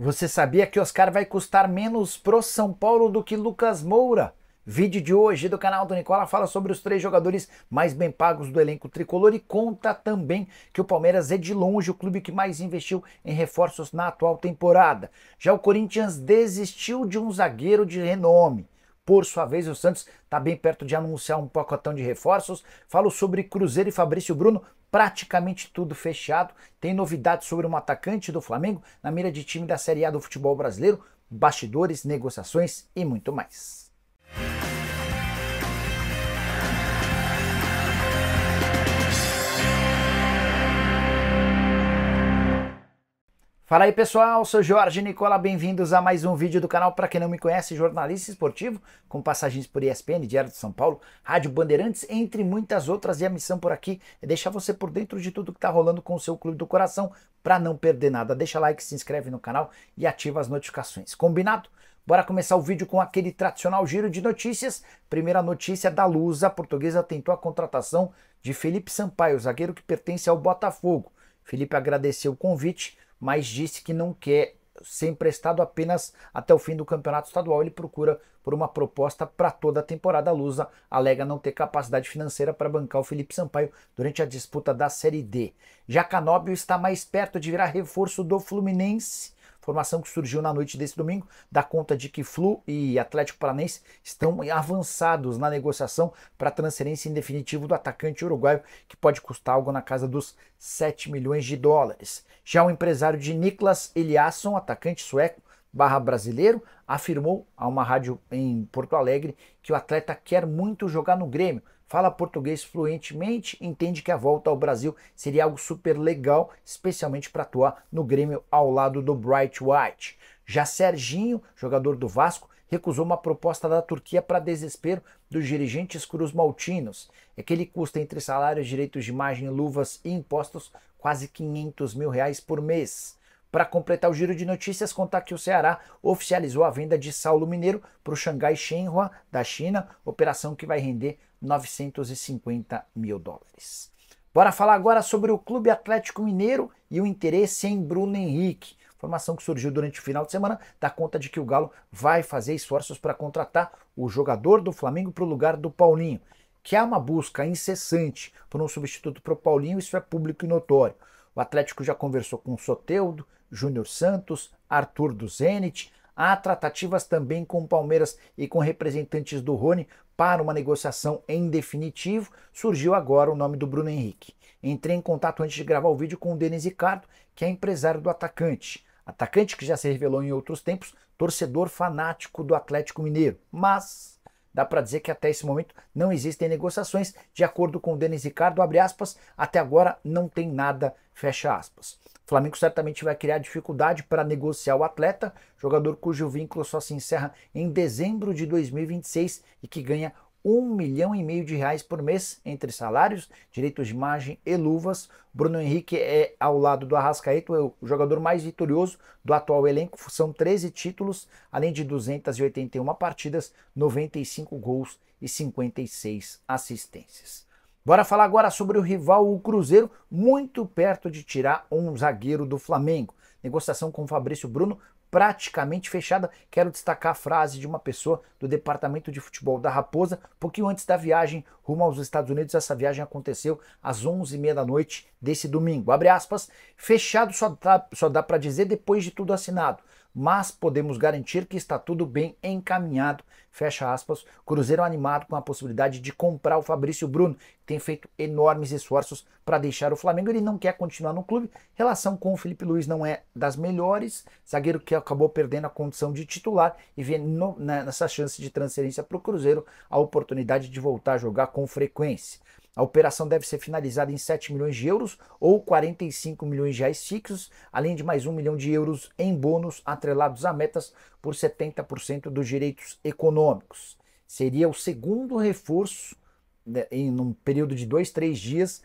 Você sabia que Oscar vai custar menos pro São Paulo do que Lucas Moura? Vídeo de hoje do canal do Nicola fala sobre os 3 jogadores mais bem pagos do elenco tricolor e conta também que o Palmeiras é de longe o clube que mais investiu em reforços na atual temporada. Já o Corinthians desistiu de um zagueiro de renome. Por sua vez, o Santos está bem perto de anunciar um pacotão de reforços. Falo sobre Cruzeiro e Fabrício Bruno, praticamente tudo fechado. Tem novidades sobre um atacante do Flamengo na mira de time da Série A do futebol brasileiro, bastidores, negociações e muito mais. Fala aí pessoal, sou Jorge Nicola, bem-vindos a mais um vídeo do canal. Para quem não me conhece, jornalista esportivo, com passagens por ESPN, Diário de São Paulo, Rádio Bandeirantes, entre muitas outras, e a missão por aqui é deixar você por dentro de tudo que está rolando com o seu clube do coração, para não perder nada. Deixa like, se inscreve no canal e ativa as notificações. Combinado? Bora começar o vídeo com aquele tradicional giro de notícias. Primeira notícia da Lusa, a portuguesa tentou a contratação de Felipe Sampaio, zagueiro que pertence ao Botafogo. Felipe agradeceu o convite, mas disse que não quer ser emprestado apenas até o fim do campeonato estadual. Ele procura por uma proposta para toda a temporada. A Lusa alega não ter capacidade financeira para bancar o Felipe Sampaio durante a disputa da Série D. Já Canóbio está mais perto de virar reforço do Fluminense. Informação que surgiu na noite desse domingo dá conta de que Flu e Atlético Paranaense estão avançados na negociação para a transferência em definitivo do atacante uruguaio, que pode custar algo na casa dos 7 milhões de dólares. Já o empresário de Niklas Eliasson, atacante sueco brasileiro, afirmou a uma rádio em Porto Alegre que o atleta quer muito jogar no Grêmio, fala português fluentemente, entende que a volta ao Brasil seria algo super legal, especialmente para atuar no Grêmio ao lado do Bright White. Já Serginho, jogador do Vasco, recusou uma proposta da Turquia para desespero dos dirigentes cruz-maltinos. É que ele custa, entre salários, direitos de imagem, luvas e impostos, quase 500 mil reais por mês. Para completar o giro de notícias, contar que o Ceará oficializou a venda de Saulo Mineiro para o Xangai Shenhua da China, operação que vai render 950 mil dólares. Bora falar agora sobre o Clube Atlético Mineiro e o interesse em Bruno Henrique. Informação que surgiu durante o final de semana dá conta de que o Galo vai fazer esforços para contratar o jogador do Flamengo para o lugar do Paulinho, que há uma busca incessante por um substituto para o Paulinho, isso é público e notório. O Atlético já conversou com o Soteldo, Júnior Santos, Arthur do Zenit. Há tratativas também com o Palmeiras e com representantes do Rony para uma negociação em definitivo. Surgiu agora o nome do Bruno Henrique. Entrei em contato antes de gravar o vídeo com o Denis Ricardo, que é empresário do atacante. Atacante que já se revelou em outros tempos, torcedor fanático do Atlético Mineiro. Mas dá para dizer que até esse momento não existem negociações. De acordo com o Denis Ricardo, abre aspas, até agora não tem nada, fecha aspas. O Flamengo certamente vai criar dificuldade para negociar o atleta, jogador cujo vínculo só se encerra em dezembro de 2026 e que ganha 1,5 milhão de reais por mês entre salários, direitos de imagem e luvas. Bruno Henrique é, ao lado do Arrascaeta, o jogador mais vitorioso do atual elenco. São 13 títulos, além de 281 partidas, 95 gols e 56 assistências. Bora falar agora sobre o rival, o Cruzeiro, muito perto de tirar um zagueiro do Flamengo. Negociação com o Fabrício Bruno praticamente fechada. Quero destacar a frase de uma pessoa do departamento de futebol da Raposa, pouquinho antes da viagem rumo aos Estados Unidos. Essa viagem aconteceu às 11h30 da noite desse domingo. Abre aspas, fechado só dá para dizer depois de tudo assinado, mas podemos garantir que está tudo bem encaminhado, fecha aspas. Cruzeiro animado com a possibilidade de comprar o Fabrício Bruno, que tem feito enormes esforços para deixar o Flamengo. Ele não quer continuar no clube, relação com o Felipe Luiz não é das melhores, zagueiro que acabou perdendo a condição de titular e vê nessa chance de transferência para o Cruzeiro a oportunidade de voltar a jogar com frequência. A operação deve ser finalizada em 7 milhões de euros ou 45 milhões de reais fixos, além de mais 1 milhão de euros em bônus atrelados a metas por 70% dos direitos econômicos. Seria o segundo reforço em um período de 2, 3 dias,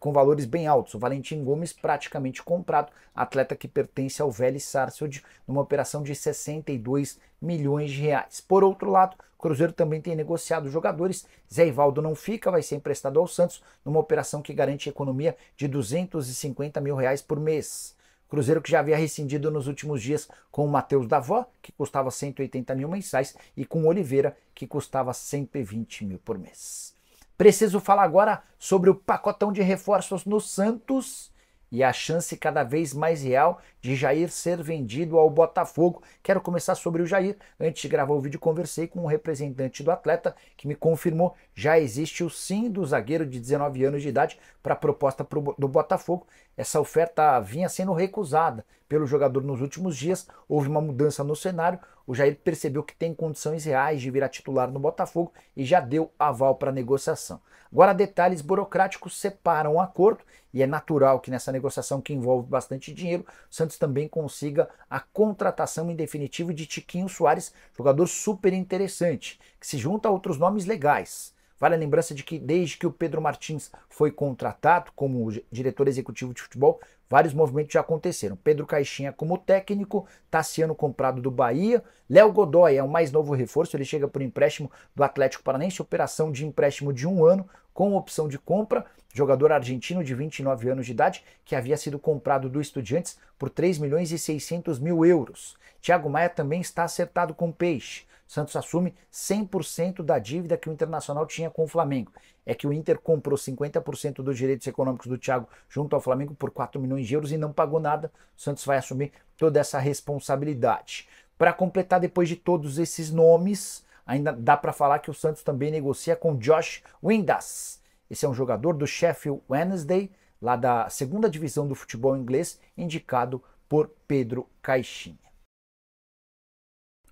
com valores bem altos. O Valentim Gomes praticamente comprado, atleta que pertence ao Vélez Sarsfield, numa operação de 62 milhões de reais. Por outro lado, o Cruzeiro também tem negociado jogadores. Zé Ivaldo não fica, vai ser emprestado ao Santos, numa operação que garante economia de 250 mil reais por mês. Cruzeiro que já havia rescindido nos últimos dias com o Matheus Davó, que custava 180 mil mensais, e com o Oliveira, que custava 120 mil por mês. Preciso falar agora sobre o pacotão de reforços no Santos e a chance cada vez mais real de Jair ser vendido ao Botafogo. Quero começar sobre o Jair. Antes de gravar o vídeo, conversei com um representante do atleta que me confirmou já existe o sim do zagueiro de 19 anos de idade para a proposta do Botafogo. Essa oferta vinha sendo recusada pelo jogador nos últimos dias, houve uma mudança no cenário, o Jair percebeu que tem condições reais de virar titular no Botafogo e já deu aval para a negociação. Agora, detalhes burocráticos separam o acordo e é natural que nessa negociação que envolve bastante dinheiro, o Santos também consiga a contratação em definitivo de Tiquinho Soares, jogador super interessante, que se junta a outros nomes legais. Vale a lembrança de que desde que o Pedro Martins foi contratado como diretor executivo de futebol, vários movimentos já aconteceram. Pedro Caixinha como técnico, Tassiano comprado do Bahia, Léo Godoy é o mais novo reforço, ele chega por empréstimo do Atlético Paranaense, operação de empréstimo de 1 ano com opção de compra, jogador argentino de 29 anos de idade, que havia sido comprado do Estudiantes por 3 milhões e 600 mil euros. Thiago Maia também está acertado com o Peixe. Santos assume 100% da dívida que o Internacional tinha com o Flamengo. É que o Inter comprou 50% dos direitos econômicos do Thiago junto ao Flamengo por 4 milhões de euros e não pagou nada. O Santos vai assumir toda essa responsabilidade. Para completar, depois de todos esses nomes, ainda dá para falar que o Santos também negocia com Josh Windass. Esse é um jogador do Sheffield Wednesday, lá da segunda divisão do futebol inglês, indicado por Pedro Caixinha.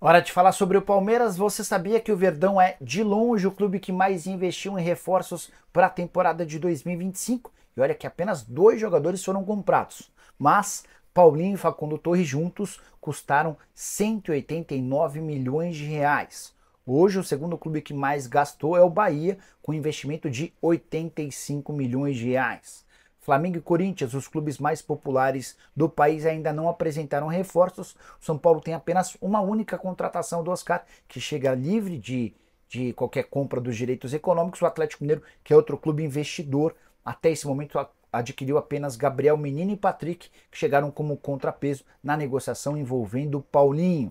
Hora de falar sobre o Palmeiras. Você sabia que o Verdão é, de longe, o clube que mais investiu em reforços para a temporada de 2025? E olha que apenas 2 jogadores foram comprados. Mas Paulinho e Facundo Torres juntos custaram 189 milhões de reais. Hoje, o segundo clube que mais gastou é o Bahia, com investimento de 85 milhões de reais. Flamengo e Corinthians, os clubes mais populares do país, ainda não apresentaram reforços. O São Paulo tem apenas uma única contratação do Oscar, que chega livre de qualquer compra dos direitos econômicos. O Atlético Mineiro, que é outro clube investidor, até esse momento adquiriu apenas Gabriel Menino e Patrick, que chegaram como contrapeso na negociação envolvendo Paulinho.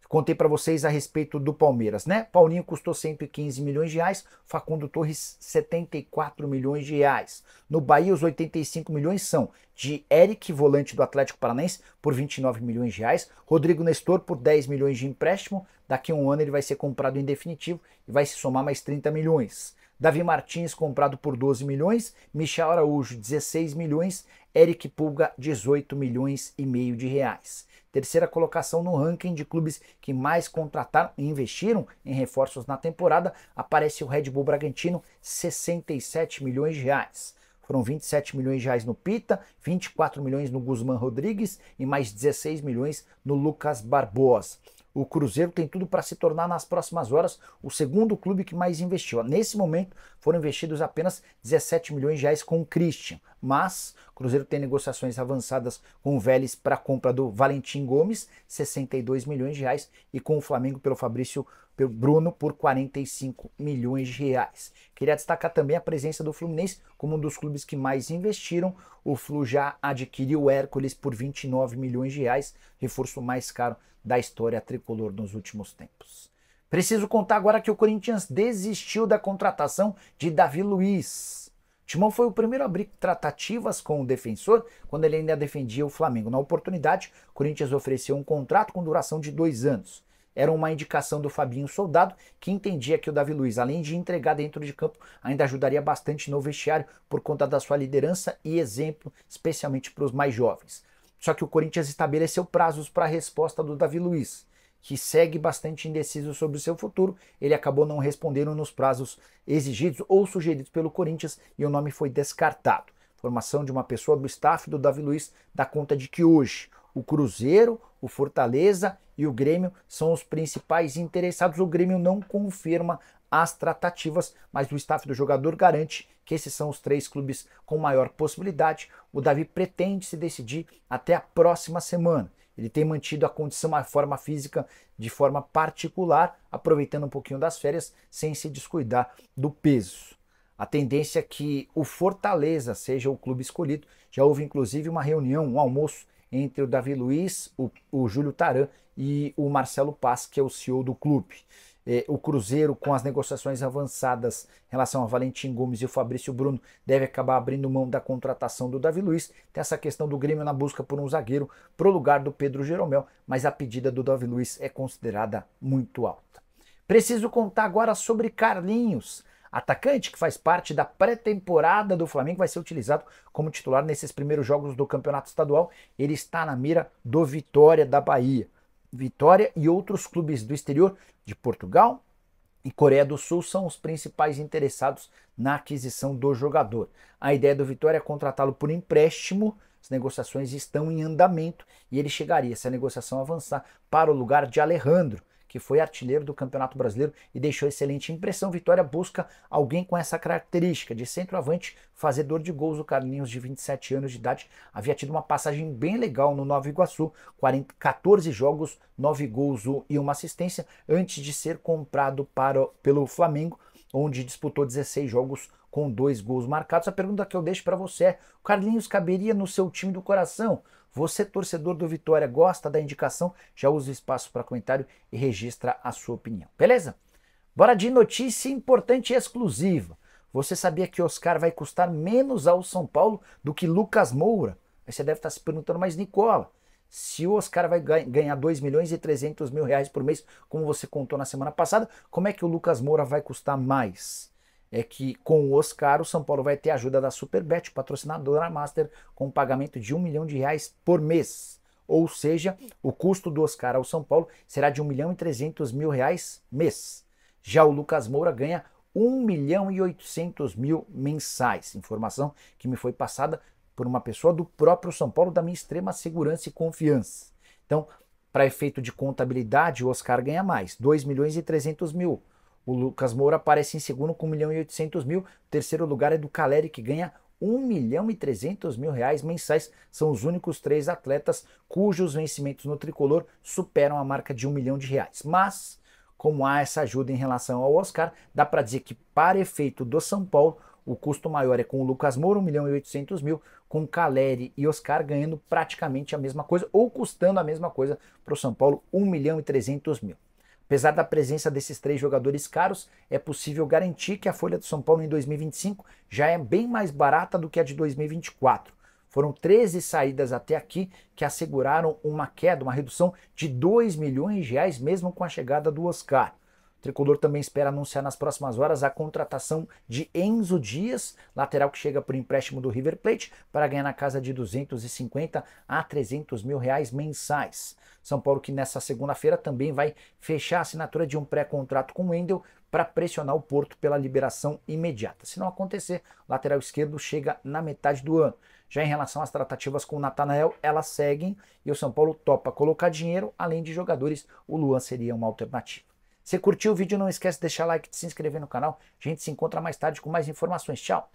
Contei para vocês a respeito do Palmeiras, né? Paulinho custou 115 milhões de reais, Facundo Torres 74 milhões de reais. No Bahia, os 85 milhões são de Eric, volante do Atlético Paranaense, por 29 milhões de reais, Rodrigo Nestor por 10 milhões de empréstimo, daqui a um ano ele vai ser comprado em definitivo e vai se somar mais 30 milhões. Davi Martins comprado por 12 milhões, Michel Araújo 16 milhões, Eric Pulga 18 milhões e meio de reais. Terceira colocação no ranking de clubes que mais contrataram e investiram em reforços na temporada, aparece o Red Bull Bragantino, 67 milhões de reais. Foram 27 milhões de reais no Pita, 24 milhões no Guzmán Rodrigues e mais 16 milhões no Lucas Barbosa. O Cruzeiro tem tudo para se tornar nas próximas horas o segundo clube que mais investiu. Nesse momento foram investidos apenas 17 milhões de reais com o Christian, mas o Cruzeiro tem negociações avançadas com o Vélez para a compra do Valentim Gomes, 62 milhões de reais, e com o Flamengo pelo Fabrício Bruno por 45 milhões de reais. Queria destacar também a presença do Fluminense como um dos clubes que mais investiram. O Flu já adquiriu o Hércules por 29 milhões de reais, reforço mais caro da história tricolor nos últimos tempos. Preciso contar agora que o Corinthians desistiu da contratação de Davi Luiz. Timão foi o primeiro a abrir tratativas com o defensor quando ele ainda defendia o Flamengo. Na oportunidade, o Corinthians ofereceu um contrato com duração de 2 anos. Era uma indicação do Fabinho Soldado, que entendia que o Davi Luiz, além de entregar dentro de campo, ainda ajudaria bastante no vestiário por conta da sua liderança e exemplo, especialmente para os mais jovens. Só que o Corinthians estabeleceu prazos para a resposta do Davi Luiz, que segue bastante indeciso sobre o seu futuro. Ele acabou não respondendo nos prazos exigidos ou sugeridos pelo Corinthians e o nome foi descartado. Informação de uma pessoa do staff do Davi Luiz dá conta de que hoje o Cruzeiro, o Fortaleza e o Grêmio são os principais interessados. O Grêmio não confirma as tratativas, mas o staff do jogador garante que esses são os 3 clubes com maior possibilidade. O Davi pretende se decidir até a próxima semana. Ele tem mantido a condição, a forma física de forma particular, aproveitando um pouquinho das férias, sem se descuidar do peso. A tendência é que o Fortaleza seja o clube escolhido. Já houve inclusive uma reunião, um almoço entre o Davi Luiz, o Júlio Taran e o Marcelo Paz, que é o CEO do clube. O Cruzeiro, com as negociações avançadas em relação a Valentim Gomes e o Fabrício Bruno, deve acabar abrindo mão da contratação do Davi Luiz. Tem essa questão do Grêmio na busca por um zagueiro para o lugar do Pedro Jeromel, mas a pedida do Davi Luiz é considerada muito alta. Preciso contar agora sobre Carlinhos, atacante que faz parte da pré-temporada do Flamengo, vai ser utilizado como titular nesses primeiros jogos do Campeonato Estadual. Ele está na mira do Vitória da Bahia. Vitória e outros clubes do exterior de Portugal e Coreia do Sul são os principais interessados na aquisição do jogador. A ideia do Vitória é contratá-lo por empréstimo. As negociações estão em andamento e ele chegaria, se a negociação avançar, para o lugar de Alejandro, que foi artilheiro do Campeonato Brasileiro e deixou excelente impressão. Vitória busca alguém com essa característica de centroavante, fazedor de gols. O Carlinhos, de 27 anos de idade, havia tido uma passagem bem legal no Nova Iguaçu, 14 jogos, 9 gols e uma assistência, antes de ser comprado pelo Flamengo, onde disputou 16 jogos com 2 gols marcados. A pergunta que eu deixo para você é: o Carlinhos caberia no seu time do coração? Você, torcedor do Vitória, gosta da indicação? Já usa o espaço para comentário e registra a sua opinião, beleza? Bora de notícia importante e exclusiva. Você sabia que Oscar vai custar menos ao São Paulo do que Lucas Moura? Aí você deve estar se perguntando, mas Nicola, se o Oscar vai ganhar 2 milhões e 300 mil reais por mês, como você contou na semana passada, como é que o Lucas Moura vai custar mais? É que com o Oscar, o São Paulo vai ter a ajuda da Superbet, patrocinadora master, com um pagamento de R$1 milhão por mês. Ou seja, o custo do Oscar ao São Paulo será de R$1 milhão e 300 mil mês. Já o Lucas Moura ganha R$1 milhão e 800 mil mensais. Informação que me foi passada por uma pessoa do próprio São Paulo, da minha extrema segurança e confiança. Então, para efeito de contabilidade, o Oscar ganha mais, 2 milhões e 300 mil. O Lucas Moura aparece em segundo com 1 milhão e 800 mil. O terceiro lugar é do Caleri, que ganha 1 milhão e 300 mil reais mensais. São os únicos 3 atletas cujos vencimentos no tricolor superam a marca de 1 milhão de reais. Mas, como há essa ajuda em relação ao Oscar, dá para dizer que, para efeito do São Paulo, o custo maior é com o Lucas Moura, 1 milhão e 800 mil, com Caleri e Oscar ganhando praticamente a mesma coisa, ou custando a mesma coisa para o São Paulo, 1 milhão e 300 mil. Apesar da presença desses 3 jogadores caros, é possível garantir que a folha do São Paulo em 2025 já é bem mais barata do que a de 2024. Foram 13 saídas até aqui que asseguraram uma queda, uma redução de 2 milhões de reais, mesmo com a chegada do Oscar. O tricolor também espera anunciar nas próximas horas a contratação de Enzo Dias, lateral que chega por empréstimo do River Plate, para ganhar na casa de 250 a 300 mil reais mensais. São Paulo, que nessa segunda-feira também vai fechar a assinatura de um pré-contrato com o Wendel para pressionar o Porto pela liberação imediata. Se não acontecer, o lateral esquerdo chega na metade do ano. Já em relação às tratativas com o Natanael, elas seguem e o São Paulo topa colocar dinheiro, além de jogadores. O Luan seria uma alternativa. Se curtiu o vídeo, não esquece de deixar like e de se inscrever no canal. A gente se encontra mais tarde com mais informações. Tchau!